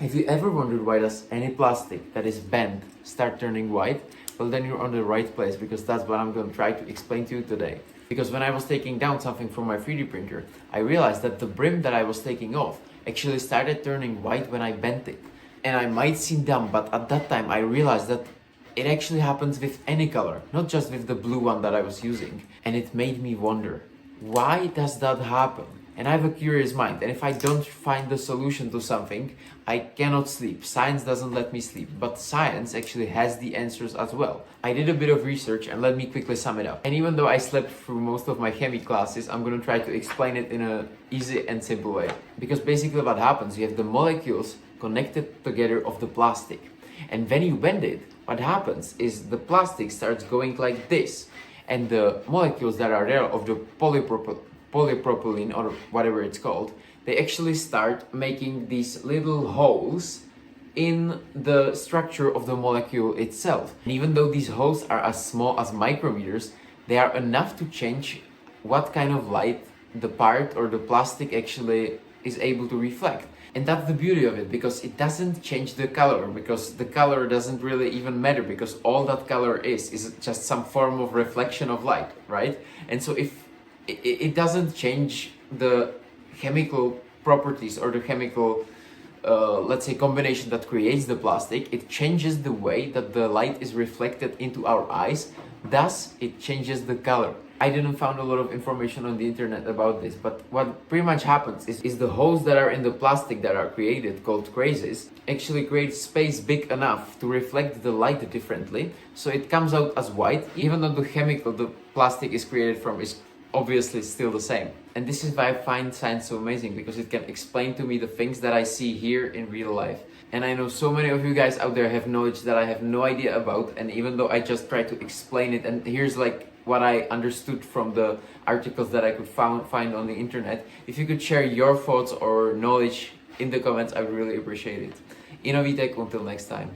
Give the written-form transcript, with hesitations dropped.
Have you ever wondered why does any plastic that is bent start turning white? Well, then you're on the right place, because that's what I'm going to try to explain to you today. Because when I was taking down something from my 3D printer, I realized that the brim that I was taking off actually started turning white when I bent it. And I might seem dumb, but at that time I realized that it actually happens with any color, not just with the blue one that I was using. And it made me wonder, why does that happen? And I have a curious mind, and if I don't find the solution to something, I cannot sleep. Science doesn't let me sleep, but science actually has the answers as well. I did a bit of research, and let me quickly sum it up. And even though I slept through most of my chemistry classes, I'm gonna try to explain it in an easy and simple way. Because basically what happens, you have the molecules connected together of the plastic. And when you bend it, what happens is the plastic starts going like this. And the molecules that are there of the polypropylene or whatever it's called, they actually start making these little holes in the structure of the molecule itself. And even though these holes are as small as micrometers, they are enough to change what kind of light the part or the plastic actually is able to reflect. And that's the beauty of it, because it doesn't change the color, because the color doesn't really even matter, because all that color is just some form of reflection of light, right? And so if it doesn't change the chemical properties or the chemical, let's say, combination that creates the plastic, it changes the way that the light is reflected into our eyes, thus it changes the color. I didn't find a lot of information on the internet about this, but what pretty much happens is the holes that are in the plastic that are created, called crazes, actually create space big enough to reflect the light differently, so it comes out as white, even though the chemical the plastic is created from is obviously still the same. And this is why I find science so amazing, because it can explain to me the things that I see here in real life. And I know so many of you guys out there have knowledge that I have no idea about, and even though I just try to explain it, and here's like what I understood from the articles that I could find on the internet, if you could share your thoughts or knowledge in the comments, I would really appreciate it. Inovitek, until next time.